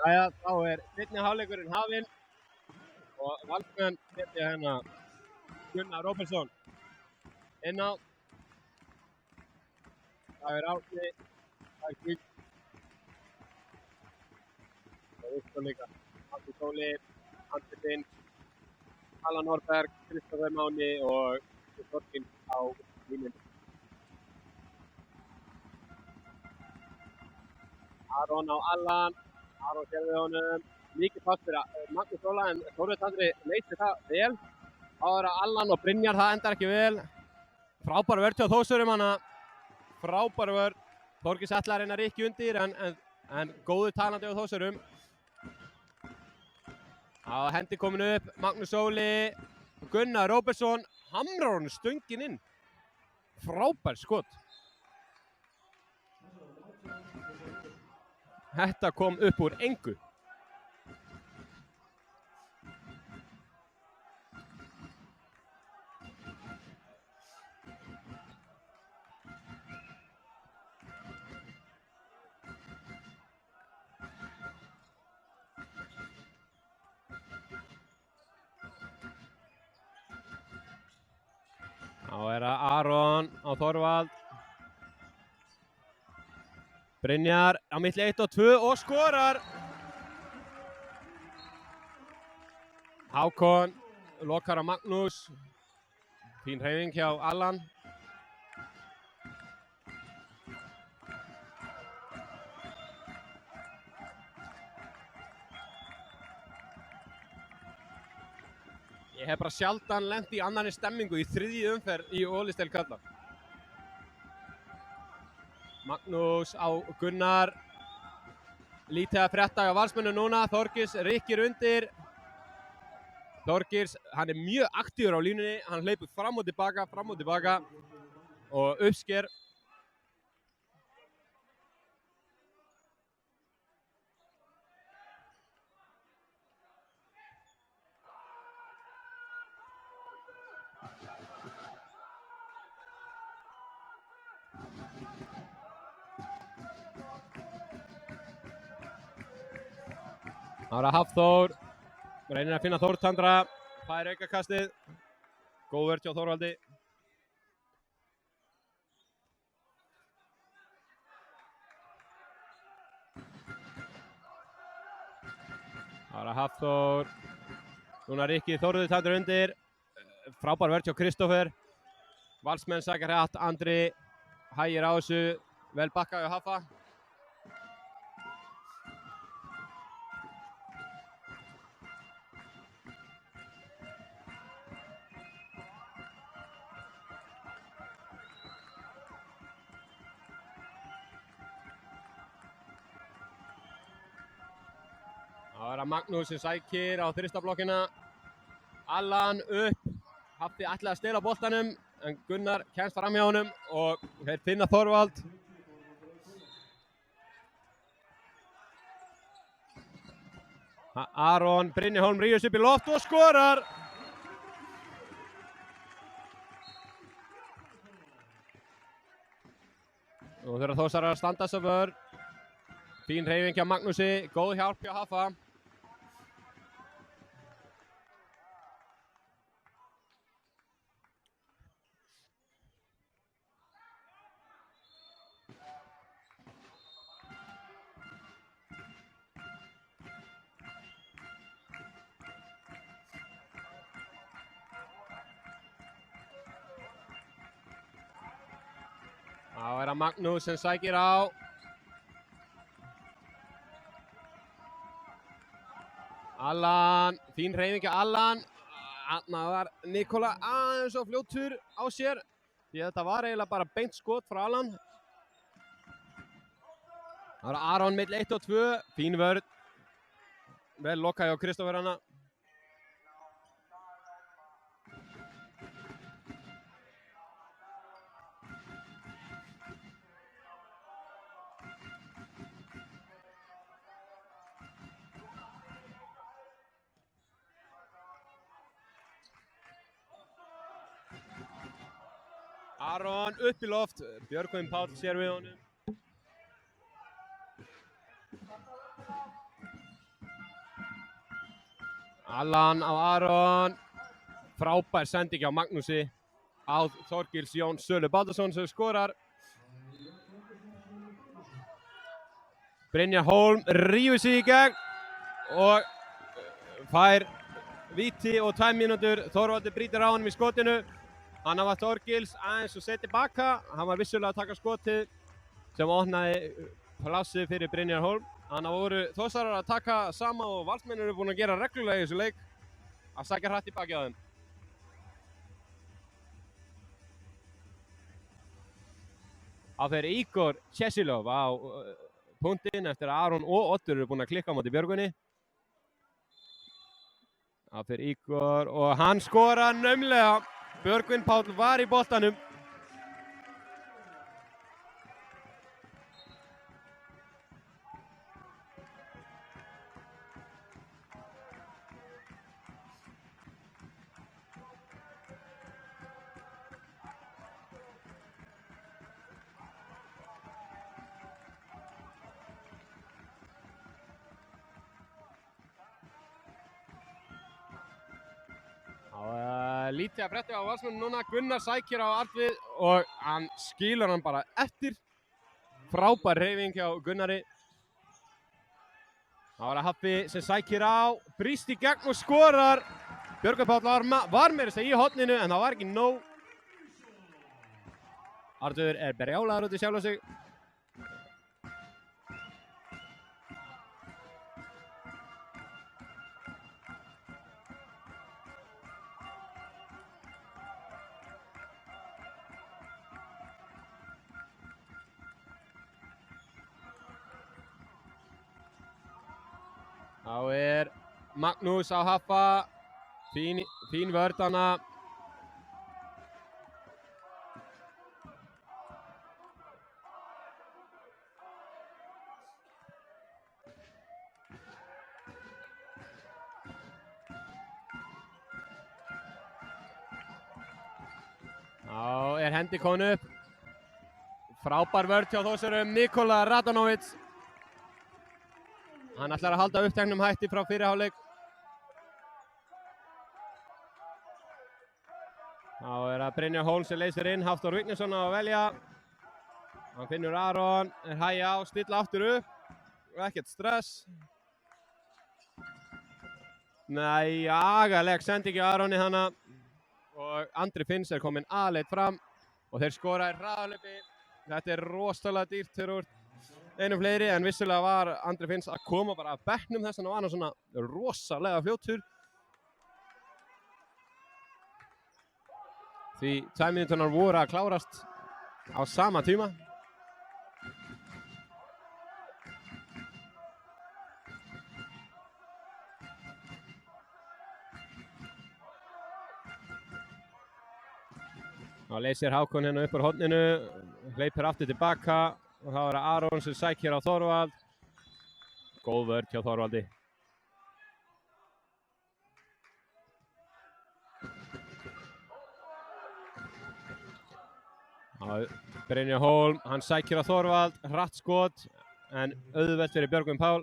Jæja, þá seinni hálfleikurinn hafinn og Valsmenn setja hérna Gunnar Róbertsson inn á. Það Árni, það Gísli og Viktor líka. Árni Sóli, Andri Finn, Allan Norberg, Kristoffer Máni og Þorkinn á línunni. Aron á Allan, Aron sér við honum, mikið fast fyrir Magnús Óla en Þórður Andri leysti það vel. Þá Allan og Brynjar, það endar ekki vel. Frábær vörn hjá Þórsurum hana, frábær vörn. Þorgils ætlaði að reyna að rykkja undir en góður talandi á Þórsurum. Hendi komin upp, Magnús Óli, Gunnar Róbertsson, hamrar honum stöngin inn. Frábær skot. Þetta kom upp úr engu. Þá það Aron á Þorvald. Brynjar á milli 1 og 2 og skorar. Hákon lokar á Magnús. Fín hreyfing hjá Allan. Ég hef bara sjaldan lent í annarri stemmingu í þriðju umferð í Ólistel karla. Magnús á Gunnar. Lítið að frétta hjá Valsmönnum núna. Þorgils rykkir undir. Þorgils, hann mjög aktífur á línunni. Hann hleypur fram og tilbaka og uppsker. Það Hafþór, reynir að finna Þórtandra, fær aukakastið, góð vörn hjá Þórvaldi. Það Hafþór, núna Rikki Þórður undir, frábær vörn hjá Kristoffer. Valsmenn sækir hratt, Andri hægir á þessu, vel bakkað hjá Haffa. Það Magnús sem sækir á þristaflokkina. Allan upp. Haffi ætlaði að stela boltanum en Gunnar kemst fram hjá honum og þeir finna Þorvald. Aron Brynjar rífur upp í loft og skorar. Og þeirra Þórsarar að standa sig vörn. Fín hreyfing hjá Magnúsi, góð hjálp hjá Haffa. Það Magnús sem sækir á. Allan, fín hreyfing hjá Allan. Þarna var Nikola aðeins og fljótur á sér. Því þetta var eiginlega bara beint skot frá Allan. Það Aron milli 1 og 2, fín vörn. Vel lokað hjá Kristoffer hana. Aron upp í loft, Björgvin Páll sér við honum. Allan á Aron. Frábær sending hjá Magnúsi á Þorgils Jón Sölu Baldursson sem skorar. Brynjar Hólm rífur sig í gegn og fær víti og 2 mínútur. Þorvaldur brýtur á honum í skotinu. Hann var Þorgils aðeins og seti baka. Hann var vissulega að taka skotið sem opnaði plássið fyrir Brynjar Hólm. Þannig voru Þórsarar að taka sama og Valsmenn eru búin að gera reglulega í þessu leik að sækja hratt í baki á þeim. Það fer Ígor Chesilov á punktinn eftir að Aron og Oddur eru búin að klikka á móti Björgvinni. Það fer Ígor og hann skora naumlega. Björgvin Páll var í boltanum. Lítið að frétta á Valsmönnum núna. Gunnar sækir á Arnvið og hann skilur hann bara eftir. Frábær hreyfing hjá Gunnari. Það var að Haffi sem sækir á, brýst í gegn og skorar. Björgvin Páll var meira þess að í horninu en það var ekki nóg. Arnvið brjálaður út í sjálfa sig. Þá Magnús á Haffa, fín vörn hana. Þá hendi komin upp. Frábær vörn hjá Þórsurum, Nikola Radanovic. Hann ætlar að halda uppteknum hætti frá fyrri hálfleik. Þá það Brynjar Hólm sem leysir inn, Hafþór Vignisson á að velja. Hann finnur Aron, hægja á, stilla aftur upp. Ekkert stress. Nei, agaleg sending hjá Aroni hana. Og Andri Finns kominn aðleit fram. Og þeir skora í hraðalöpi. Þetta rosalega dýrt fyrir einum fleiri, en vissulega var Andri Finns að koma bara að bekknum þess að hann var svona rosalega fljótur. Því 2 mínúturnar voru að klárast á sama tíma. Þá leysir Hákon hérna upp úr horninu, hleypir aftur tilbaka. Og þá það Aron sem sækir á Þorvald. Góð vörn hjá Þorvaldi. Brynjar Hólm, hann sækir á Þorvald. Hratt skot, en auðvelt fyrir Björgvin Páll.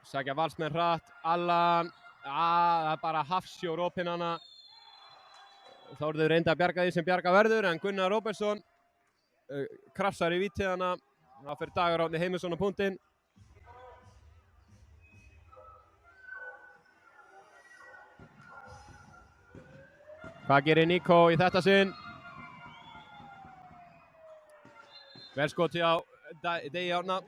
Sækja Valsmenn hratt. Allan. Það bara hafsjór opinn hana. Þórður reyndi að bjarga því sem bjarga verður, en Gunnar Róbertsson krafsar í vítið hana. Það fyrir Dagur Árni Heimisson á punktinn. Hvað gerir Níko í þetta sinn? Vel skotið á Degi Árna.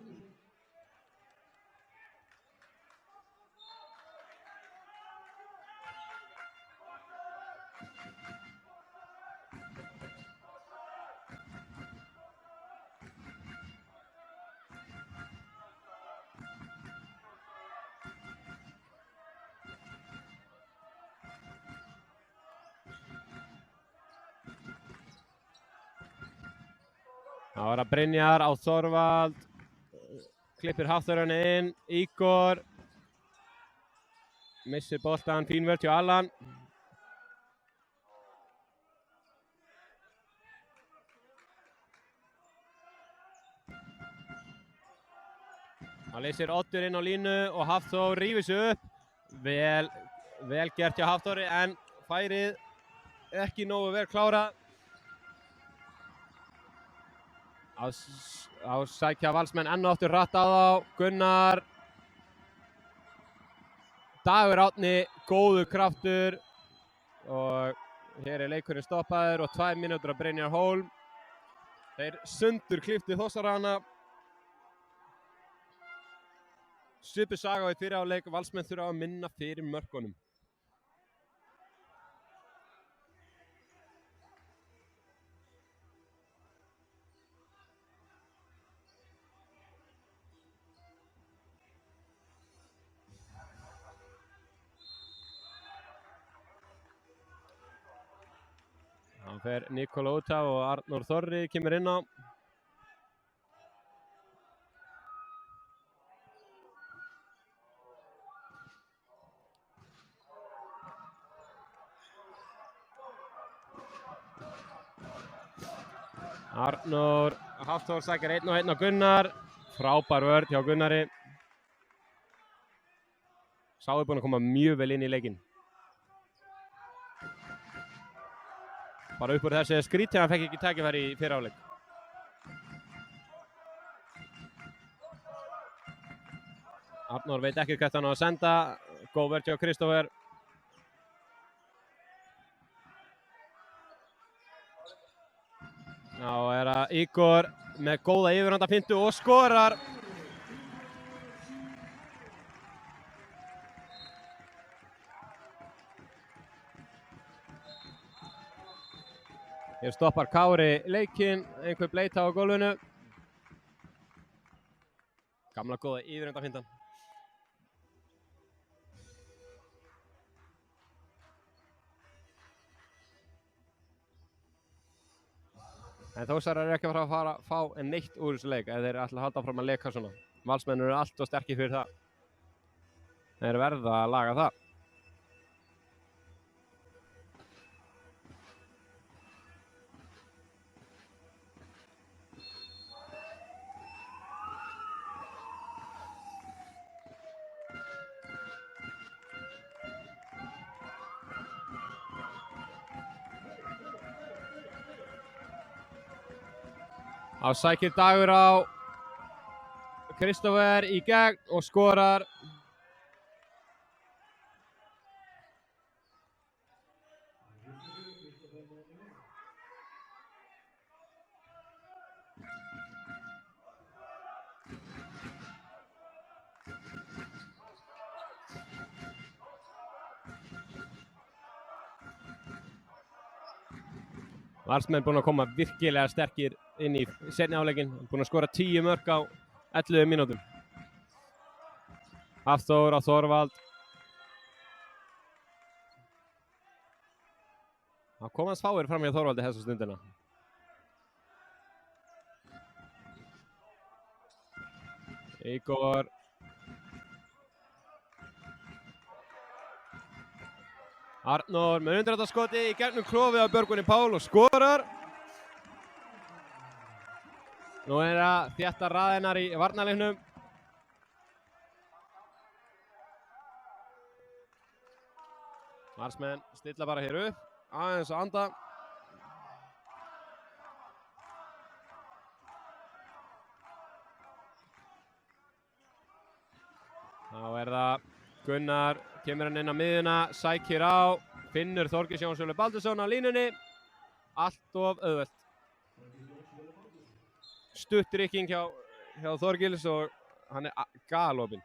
Það var að Brynjar á Þorvald, klippir Hafþórunni inn, Ígor, missir boltan, fín vörn hjá Allan. Hann leysir Oddur inn á línu og Hafþór rífur sig upp, Vel gert hjá Hafþóri en færið ekki nógu vel klárað. Á sækja Valsmenn enn og aftur hratt á þá. Gunnar. Dagur Árni, góður kraftur og hér leikurinn stoppaður og 2 mínútur að Brynjar Hólm. Þeir sundur klipptu Þórsarana. Svipuð saga í fyrri hálfleik, Valsmenn þurfa að minna fyrir mörkunum. Þá fer Nikola út af og Arnór Þorri kemur inn á. Arnór Hafþór sækir 1-1 á Gunnar. Frábær vörn hjá Gunnari. Sá er búinn að koma mjög vel inn í leikinn. Bara upp úr þessu skrítið, hann fekk ekki tækifæri í fyrri hálfleik. Arnór veit ekki hvert hann á að senda. Góð vörn hjá Kristófer. Já, það Ígor með góða yfirhandafintu og skorar. Hér stoppar Kári leikinn, einhver bleita á gólfinu. Gamla góða yfirhandafintan. En Þórsarar eru ekki að fara að fá neitt úr þessu leik ef þeir ætla að halda áfram að leika svona. Valsmenn eru allt of sterkir fyrir það. Þeir verða að laga það. Þá sækir Dagur á Kristófer í gegn og skorar. Valsmenn búin að koma virkilega sterkir inn í seinni hálfleikinn, búin að skora 10 mörk á 11 mínútum. Hafþór á Þorvald. Það kom hans fáir fram hjá Þorvaldi þessa stundina. Ígor. Arnór með undirhættaskoti í gegnum klofið á Björgvini Pál og skorar. Nú það þéttar raðirnar í varnarleiknum. Valsmenn stilla bara hér upp, aðeins að anda. Þá það Gunnar, kemur hann inn á miðjuna, sækir á, finnur Þorgils Jónsson Baldursson á línunni. Allt of auðvelt. Stutt rykking hjá Þorgils og hann galopinn.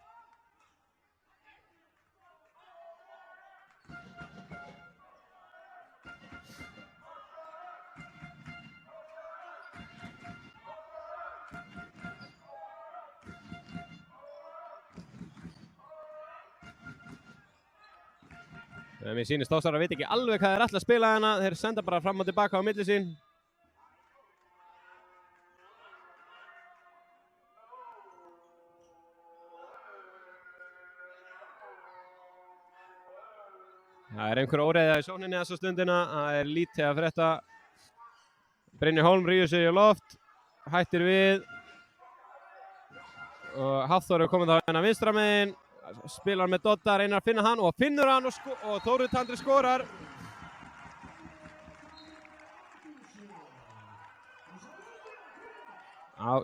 Mér sýnist Þórsarar veit ekki alveg hvað þeir ætla að spila hana. Þeir senda bara fram og tilbaka á milli sín. Það einhver óreiða í sókninni þessa stundina. Það lítið að frétta. Brynjar Hólm rífur sig í loft. Hættir við. Og Hafþór komið þá hérna vinstra megin. spilar með Dodda, reynir að finna hann og finnur hann og Þórir Tandri skorar.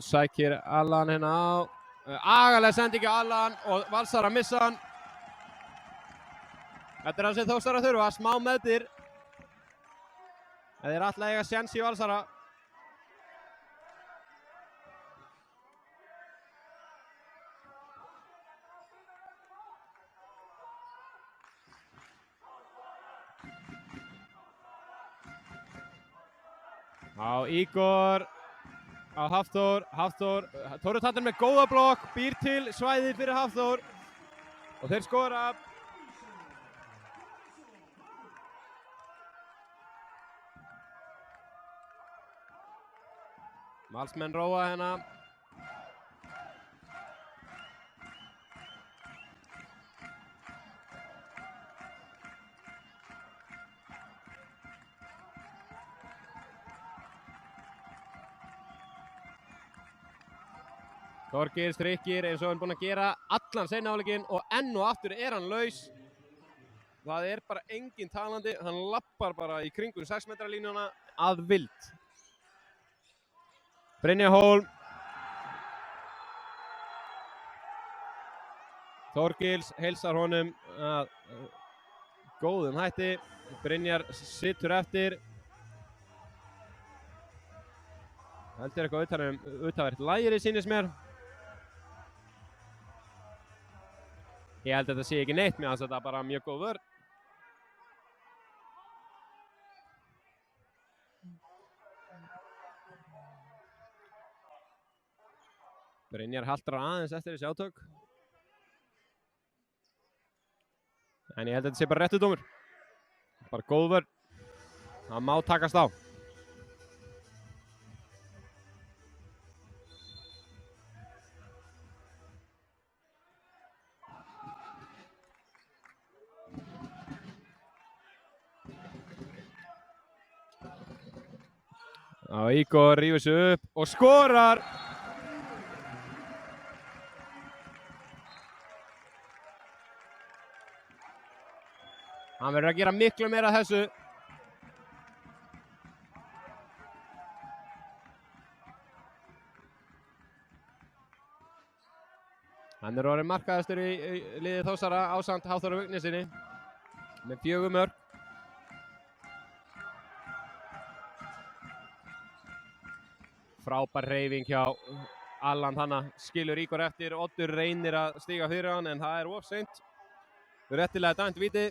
Sækir Allan hérna á. Agalega sendingi Allan og Valsara missa hann. Þetta er það sem Þórsara þurfa, smá meðbyr. Þeir alltaf eiga séns í Valsara. Á Ígor, á Hafþór, Þórir Tandri með góða blokk, býr til svæði fyrir Hafþór og þeir skora. Valsmenn róa hérna. Þorgeir strykkir eins og hann búinn að gera allan seinni hálfleikinn og enn og aftur er hann laus. Það er bara enginn talandi, hann lappar bara í kringum 6 metra línuna að vild. Brynjar Hólm. Þorgils heilsar honum að góðum hætti. Brynjar situr eftir. Heldur eitthvað utanvert lægri sýnist mér. Ég held að þetta sé ekki neitt með þetta er bara mjög góð vörn. Brynjar haltrar aðeins eftir þessi átök. En ég held að þetta sé bara réttu dómur. Bara góð vörn. Það má takast á. Ígor rífur sig upp og skorar. Hann verður að gera miklu meira af þessu. Hann er orðinn markahæstur í liði Þórsara ásamt Hafþóri Vignissyni með 4 mörk. Frábær hreyfing hjá Allan þannig skilur Ígor eftir. Oddur reynir að stíga fyrir hann en það er of seint. Réttilega dæmt víti.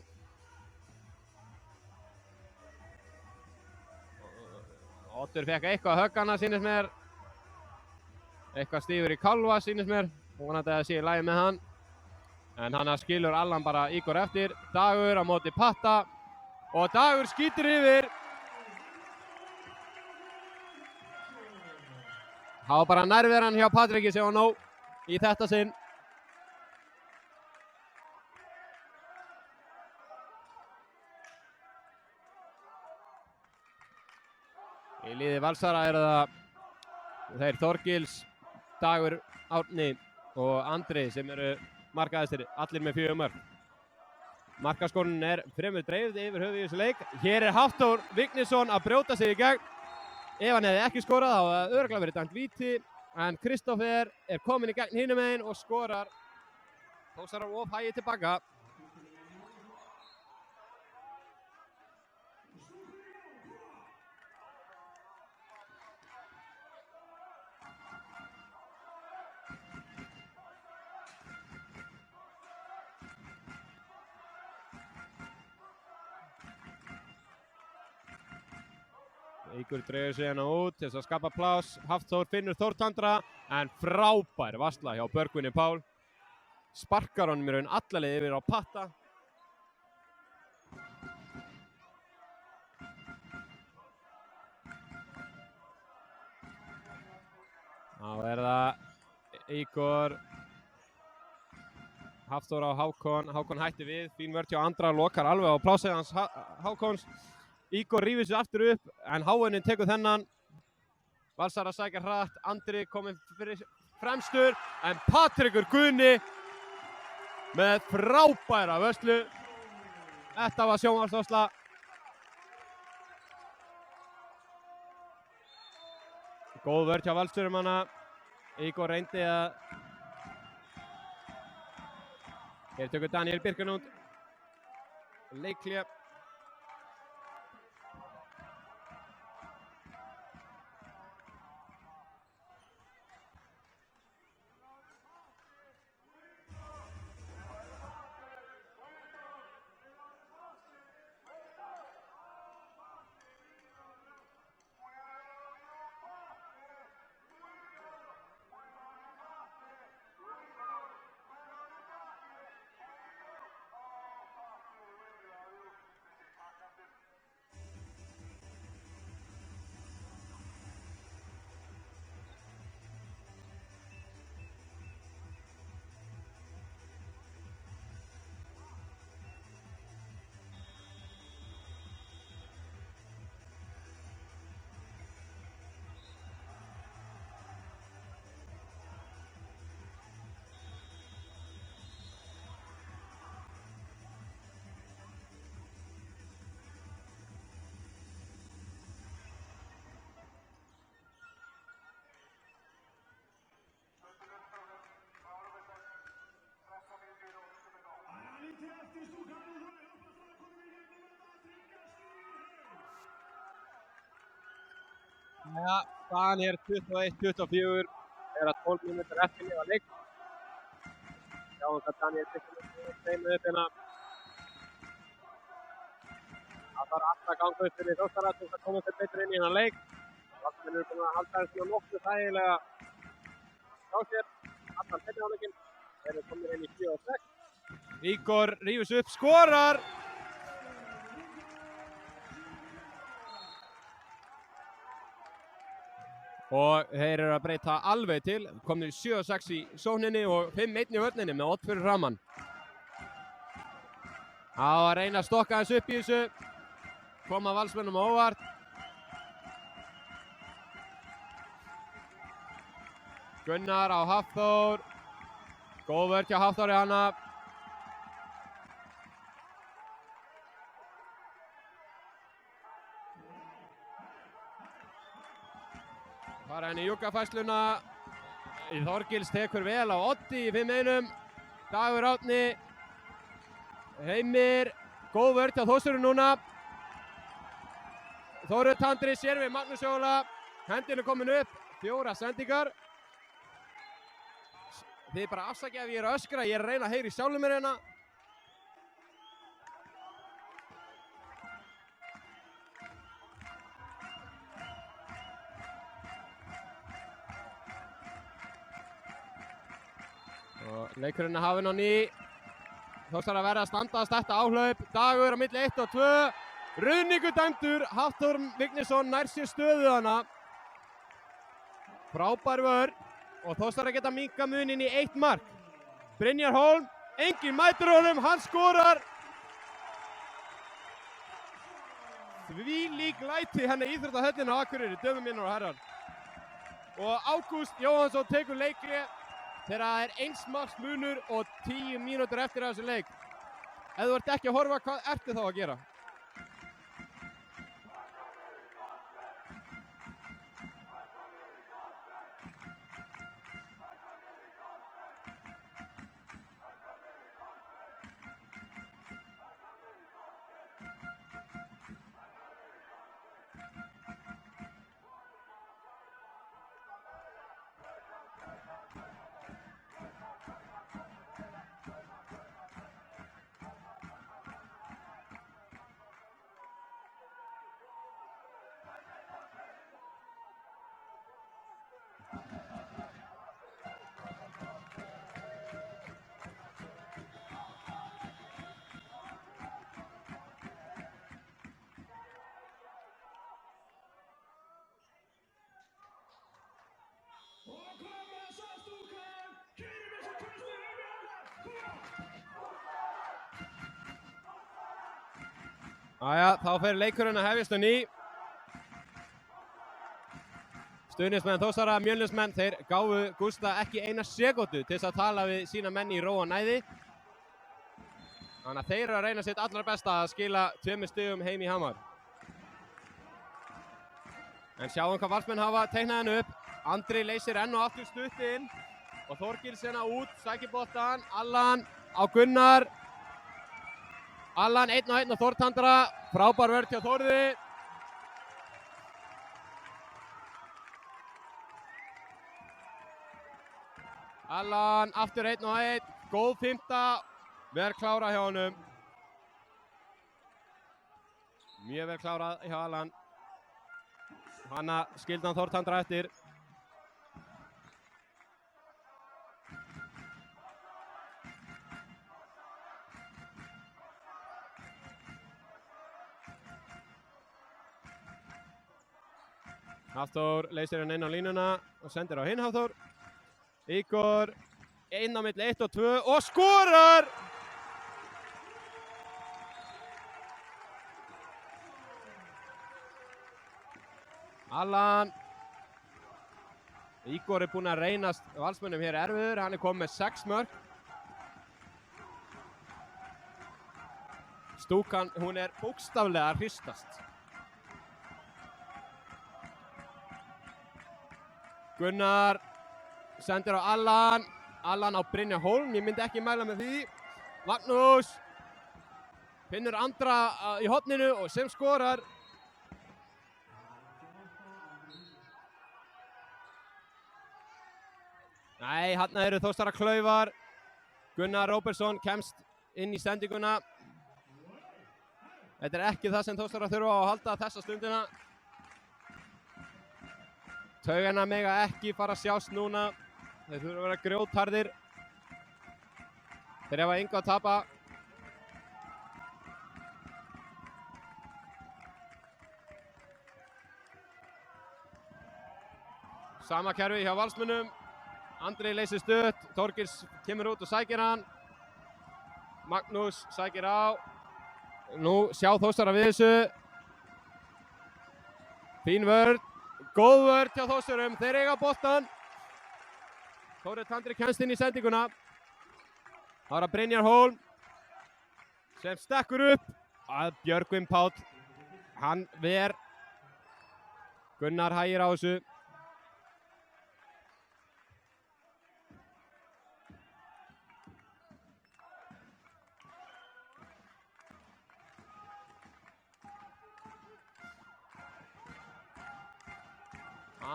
Oddur fekk eitthvað högg hana sýnist mér. Eitthvað stífur í kálfa sýnist mér. Vonandi að það sé í lagi með hann. En hann skilur Allan bara Ígor eftir. Dagur á móti Patta og Dagur skýtur yfir. Það var bara nærveran hjá Patriki sem var nóg í þetta sinn. Í liði Valsara eru það þeir Þorgils, Dagur, Árni og Andri sem eru markahæstir, allir með 4 mörk. Markaskorunin er fremur dreifð yfir höfuð í þessu leik. Hér er Hafþór Vignisson að brjóta sig í gegn. Ef hann hefði ekki skorað þá hefði örugglega verið dæmt víti en Kristófer er kominn í gegn hinum megin og skorar. Þórsara of hægir tilbaka. Ígor dregur sig hérna út til þess að skapa pláss. Hafþór finnur Þór Tandra en frábær varsla hjá Björgvini Pál. Sparkar honum í raun alla leið yfir á Patta. Þá er það Ígor. Hafþór á Hákon. Hákon hætti við. Fín vörn hjá Andra. Lokar alveg á plássið hans Hákons. Ígor rífur sig aftur upp en Háunin tekur þennan. Valsara sækir hratt. Andri kominn fremstur en Patrekur Guðni með frábæra vörslu. Þetta var sjónvarpsvörsla. Góð vörn hjá Valsstjóramanna. Ígor reyndi að... Hér tökur Daniel Birkenund. Leikhlé. Ja, staðan er 21-24, þegar 12 mínútur eftir lifa leik. Sjáum hvað Daniel Birkenund steinu upp hérna. Það þarf alltaf að ganga upp fyrir Þórsara til að koma sér betur inn í þennan leik. Valsmenn eru búin að halda þessu nokkuð þægilega hjá sér allan seinni hálfleikinn. Þeir eru komnir inn í 4-6. Ígor rífur sig upp, skorar! Og þeir eru að breyta alveg til, komnir í 7-6 í sókninni og 5-1 í vörninni með 8 fyrir framann. Á að reyna að stokka þessu upp í þessu, koma Valsmönnum á óvart. Gunnar á Hafþór, góð vörn hjá Hafþóri hana. Fara henni í juggafæsluna. Þorgils tekur vel á Oddi í 5-1. Dagur Árni. Heimir. Góð vörn hjá Þórsöru núna. Þóru Tandri sér við Magnús Jóla. Hendinu komin upp. 4 sendingar. Þið bara afsakið ef ég er að öskra. Ég er að reyna að heyra í sjálfum mér hérna. Leikurinn er hafinn á ný. Þórsara verða að standast þetta áhlaup. Dagur á milli 1 og 2. Ruðningur dæmdur. Hafþór Vignisson nær sér stöðu hana. Frábær vörn. Og Þórsara geta minnka muninn í 1 mark. Brynjar Hólm. Enginn mætir honum. Hann skorar. Þvílík læti henni íþróttahöllin á Akureyri. Dömum mínir og herrar. Og Ágúst Jóhannsson tekur leikhlé. Þegar það er 1 marks munur og 10 mínútur eftir þessu leik. Ef þú ert ekki að horfa, hvað ertu þá að gera? Jæja, þá fer leikurinn að hefjast á ný. Stuðningsmenn Þórsara, Mjölnismenn, þeir gáfu Gústa ekki eina sekúndu til þess að tala við sína menn í ró og næði. Þannig að þeir eru að reyna sitt allra besta að skila 2 stigum heim í Hamar. En sjáum hvað Valsmenn hafa teiknað henni upp. Andri leysir enn og aftur stutt inn og Þorgilsena út, sækir boltann. Allan á Gunnar. Allan 1-1 á Þórtandra. Frábær vörn hjá Þórði. Allan aftur 1-1. Góð fymta. Vel klárað hjá honum. Mjög vel klárað hjá Allan. Hanna skildi hann Þórtandra eftir. Hafþór leysir hann inn á línuna og sendir á hinn Hafþór. Ígor inn á milli 1 og 2 og skorar! Allan. Ígor búinn að reynast Valsmönnum hér erfiður. Hann komið með 6 mörk. Stúkan, hún bókstaflega að hristast. Gunnar sendir á Allan. Allan á Brynjar Hólm. Ég myndi ekki mæla með því. Magnús finnur Andra í horninu og sem skorar. Nei, hann eru Þórsara klaufar. Gunnar Róbertsson kemst inn í sendinguna. Þetta ekki það sem Þórsara þurfa á að halda þessa stundina. Taugana mega ekki fara að sjást núna. Þeir þurfa að vera grjótharðir. Þeir hafa engu að tapa. Sama kerfi hjá Valsmönnum. Andri leysir stutt, Þorgils kemur út og sækir hann. Magnús sækir á. Nú sjá Þórsara við þessu. Fín vörn, góð vörn hjá Þórsarum, þeir eiga boltann. Þórtandri kemst inn í sendinguna. Það er að Brynjar Hólm sem stekkur upp að Björgvin Páll. Hann ver. Gunnar hægir á þessu.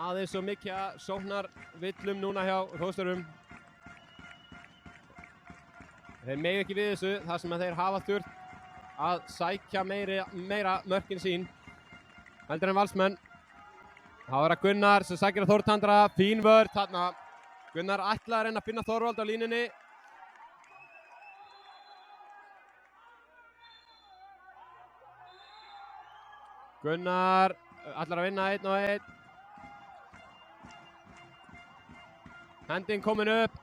Aðeins svo mikið að sóknarvillum núna hjá Þórsarum. Þeir mega ekki við þessu þar sem þeir hafa þurft að sækja meira mörkin sín heldur en Valsmenn. Það var að Gunnar sem sækir að Þórtandra, fín vörn þarna. Gunnar ætlaði að reyna að finna Þorvald á línunni. Gunnar ætlar að vinna 1-1. Hending komin upp.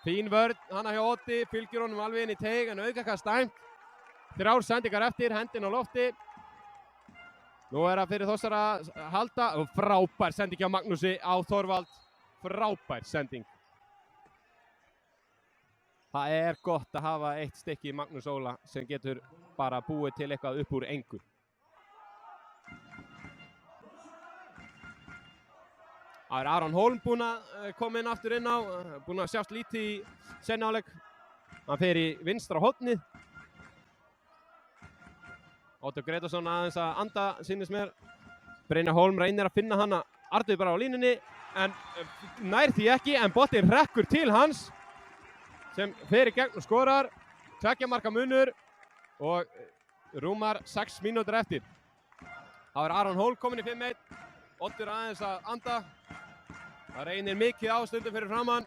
Fín vörn, hana hjá Otti, fylgir honum alveg inn í teig en aukakast dæmt. 3 sendingar eftir, hendin á lofti. Nú það fyrir Þórsara að halda og frábær sending hjá Magnúsi á Þorvald. Frábær sending. Það gott að hafa eitt stykki í Magnús Óla sem getur bara búið til eitthvað upp úr engu. Það Aron Hólm búinn að koma inn aftur inn á, búinn að sjást lítið í seinni hálfleik. Hann fer í vinstra hornið. Óttur Gretarsson aðeins að anda, sýnist mér. Brynjar Hólm reynir að finna hana Arnur bara á línunni, en nær því ekki, en boltinn hrekkur til hans sem fer í gegn og skorar. 2 marka munur og rúmar 6 mínútur eftir. Það Aron Hólm kominn í 5-1. Oddur aðeins að anda. Það reynir mikið á stundum fyrir framann.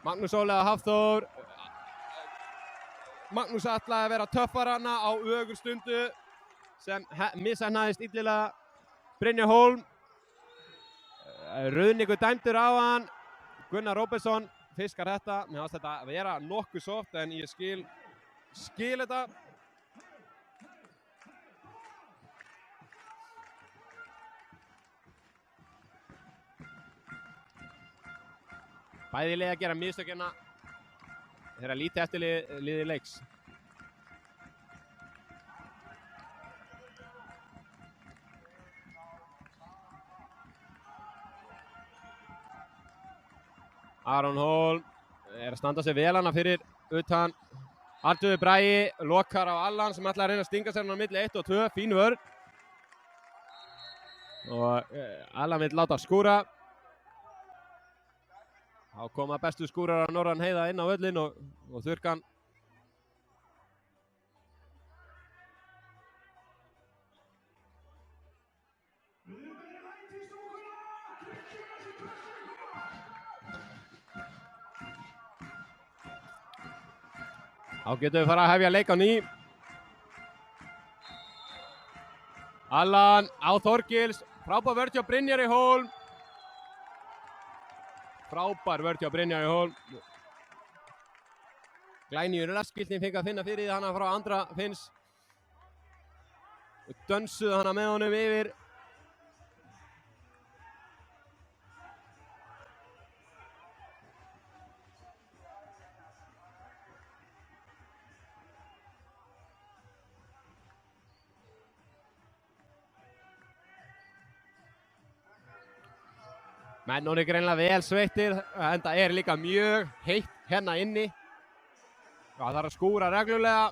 Magnús Óli að Hafþór. Magnús ætlaði að vera töffar hana á ögurstundu sem misheppnaðist illilega. Brynjar Hólm. Ruðningur dæmdur á hann. Gunnar Róbertsson fiskar þetta. Mér fannst þetta að vera nokkuð soft en ég skil þetta. Bæði lið að gera mistökina þegar lítið eftir liði leiks. Aron Hólm að standa sig vel hana fyrir utan. Arnþór Bragi lokar á Allan sem ætlar að reyna að stinga sér á milli 1 og 2, fín vörn. Og Allan vill láta skúra. Þá koma bestu skúrar að norðan heiða inn á völlinn og þurrkan. Þá getum við fara að hefja leik á ný. Allan á Þorgils, frábær vörn hjá Brynjari Hólm. Frábær vörn hjá Brynjari Hólm. Glænýjur raskiltinn fengi að finna fyrir hana frá Andra Finns. Og dönsuðu hana með honum yfir. Menn hún greinilega vel sveittir, en það er líka mjög heitt hérna inni. Það þarf að skúra reglulega.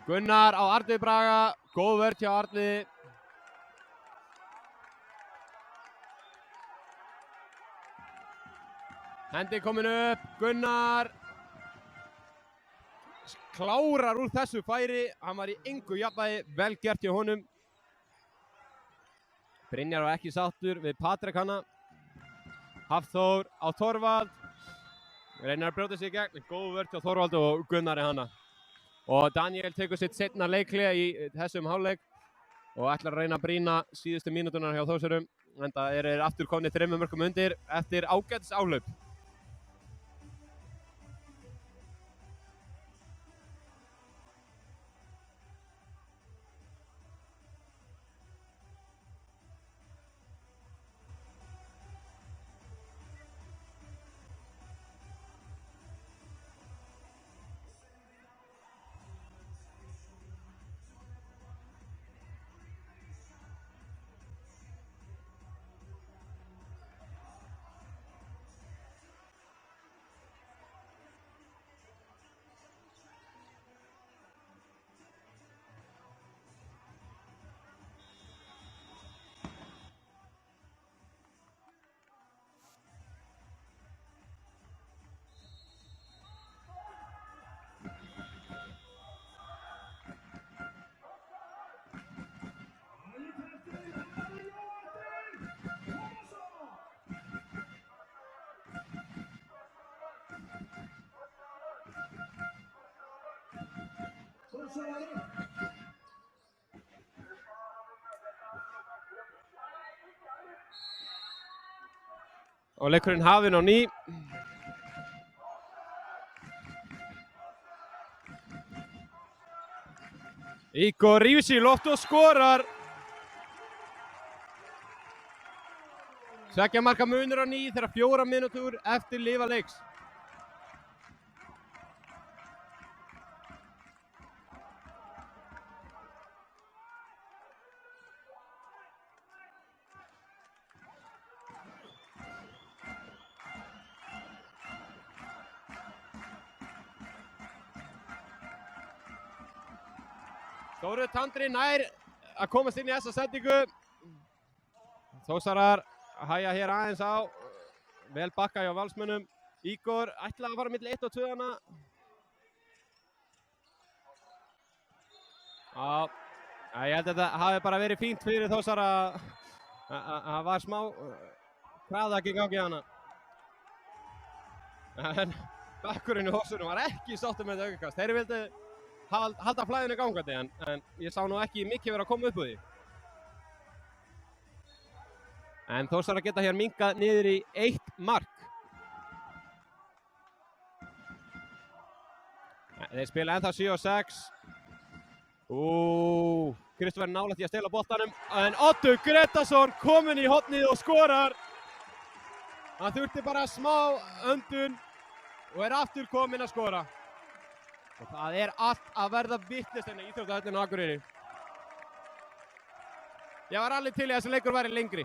Gunnar á Arnþór Braga, góð vörn hjá Arni. Hendi komin upp, Gunnar klárar úr þessu færi, hann var í engu jafnvægi, vel gert hjá honum. Brynjar var ekki sáttur við Patrik hana. Hafþór á Þorvald. Reynir að brjóta sig í gegn, góð vörn hjá Þorvald og Gunnari hana. Og Daniel tekur sitt seinna leikhlé í þessum hálfleik og ætlar að reyna að brýna síðustu mínúturnar hjá Þórsurum. Enda eru aftur komnir 3 mörkum undir eftir ágætis áhlaup. Og leikurinn hafinn á ný. Ígor rífur sig í loft og skorar. 2 marka munur á ný þegar 4 mínútur eftir lifa leiks. Þórir Tandri nær að komast inn í þessa sendingu. Þórsarar hæja hér aðeins á. Vel bakka hjá Valsmönnum. Ígor ætlaði að fara milli 1 og 2 hana. Já, ég held að þetta hafi bara verið fínt fyrir Þórsara. Það var smá hraðak í gangi hana. En bakkurinn í Þórsurum var ekki sáttur með þetta aukakast. Þeir vildu halda flæðinu gangandi en ég sá nú ekki mikið vera að koma upp úr því. En Þórsarar geta hér minnkað niður í 1 mark. Þeir spila ennþá 7 og 6 Kristófer nálægt í að stela boltanum, en Oddur Gretarsson kominn í hornið og skorar. Hann þurfti bara smá öndun og aftur kominn að skora. Og það allt að verða vitlaust í íþróttahöllinu á Akureyri. Ég var alveg til í að þessi leikur væri lengri.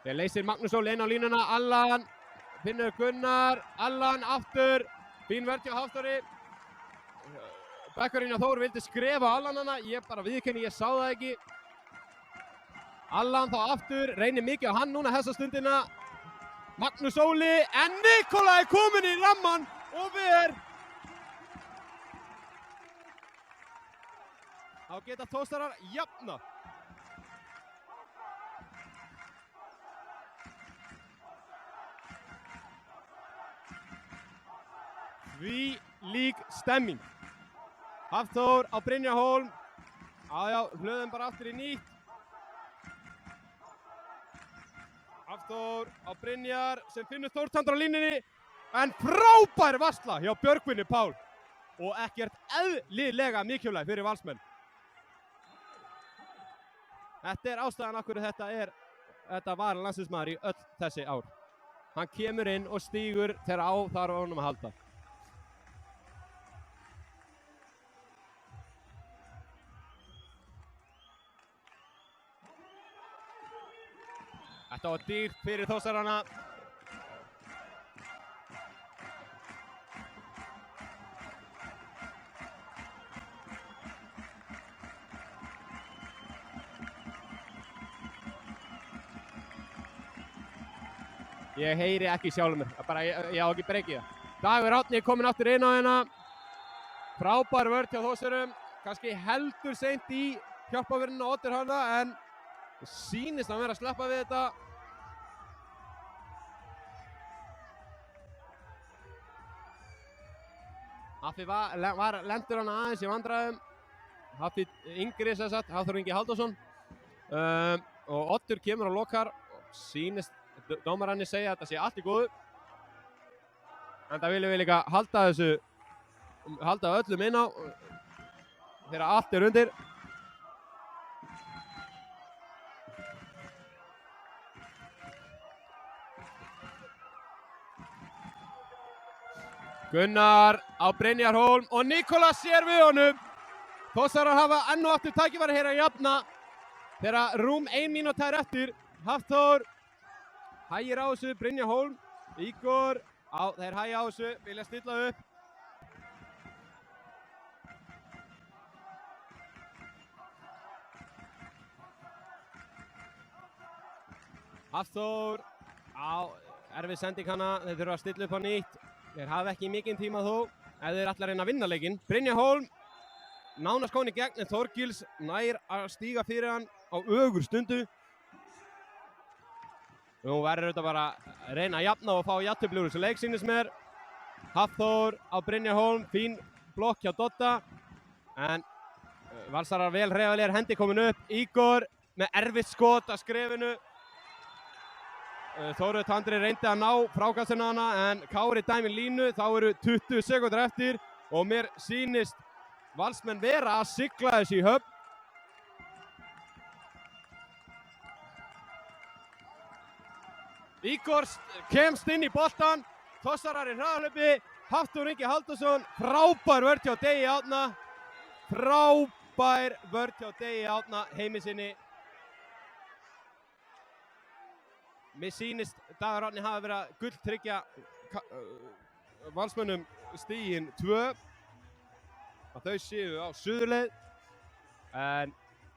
Þeir leysir Magnús Óli inn á línuna, Allan finnur Gunnar, Allan aftur, fín vörn hjá Hafþóri. Bekkurinn hjá Þór vildi skrefa Allan hana, ég bara viðurkenni, ég sá það ekki. Allan þá aftur, reynir mikið á hann núna þessa stundina. Magnús Óli, en Nikolai kominn í rammann og ver. Þá geta Þórsarar jafna. Því lík stemming. Hafþór á Brynjar Hólm. Já, hlöðum bara aftur í nýtt. Hafþór á Brynjar sem finnur Þórsandur á línunni. En frábær varsla hjá Björgvini Pál. Og ekkert eðlilega mikilvæg fyrir Valsmenn. Þetta ástæðan af hverju þetta var landsliðsmaður í öll þessi ár. Hann kemur inn og stígur þegar á þarf honum að halda. Þetta var dýrt fyrir Þórsarana. Ég heyri ekki sjálfur mér, ég á ekki breykið það. Dagur Árni kominn aftur inn á hérna. Frábær vörn hjá Þórsarum, kannski heldur seint í hjálpaverðinu á Oddur hana, en sýnist að vera að sleppa við þetta. Haffi lendur hana aðeins í vandræðum. Haffi yngri sem sagt, Hafþór Ingi Halldórsson. Og Oddur kemur og lokar og sýnist dómararnir segja að þetta sé allt í góðu. En það viljum við líka halda öllum inn á þegar allt undir. Gunnar á Brynjar Hólm og Nikolas sér við honum. Þórsarar hafa enn og aftur tækifæri hér að jafna þegar rúm 1 mínúta eftir. Hafþór hægir á þessu, Brynjar Hólm, Ígor, þeir hægja á þessu, vilja stilla upp. Hafþór, erfið sending hana, þeir þurfa að stilla upp á nýtt. Þeir hafa ekki mikinn tíma þó, ef þeir ætla að reyna að vinna leikinn. Brynjar Hólm, nánast kominn í gegn, en Þorgils nær að stíga fyrir hann á ögur stundu. Nú verður þetta bara að reyna að jafna og fá jafntefli úr þessu leik, sýnist mér. Hafþór á Brynjar Hólm, fín blokk hjá Dodda. En Valsarar vel hreyfanlegir, hendi komin upp. Ígor með erfitt skot að skrefinu. Þóruð Tandri reyndi að ná frákastinu hana, en Kári dæmir línu. Þá eru 20 sekúndur eftir og mér sýnist Valsmenn vera að sigla þessu í höfn. Ígor kemst inn í boltan, Þórsarar í hraðhlaupi, Hafþór Ingi Halldórsson, frábær vörn hjá Degi Árna, frábær vörn hjá Degi Árna, heimi sinni. Mér sýnist Dagur Árni hafa verið að gulltryggja Valsmönnum stigin 2, að þau séu á suðurleið, en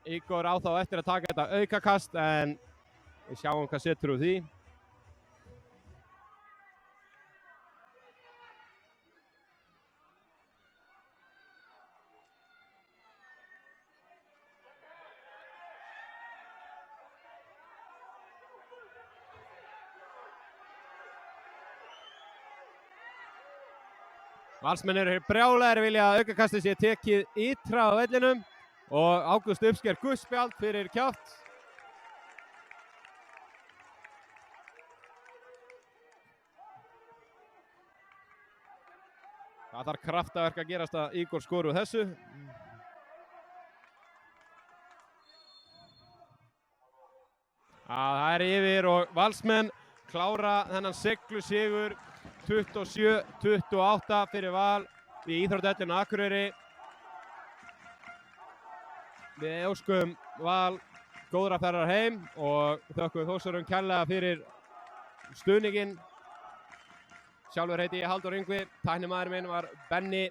Ígor á þá eftir að taka þetta aukakast, en við sjáum hvað setur úr því. Valsmenn eru hér brjálæðir, vilja að aukakastið sé tekið ytra á vellinum og Ágúst uppsker gult spjald fyrir kjátt. Það þarf kraftaverk að gerast að Ígor skoru þessu. Það er yfir og Valsmenn klára þennan siglu sigur 27-28 fyrir Val í Íþróttahöllinni á Akureyri. Við óskum Val góðra ferðar heim og þökkum Þórsarum kærlega fyrir stuðninginn. Sjálfur heiti ég Halldór Yngvi, tæknimaður minn var Benni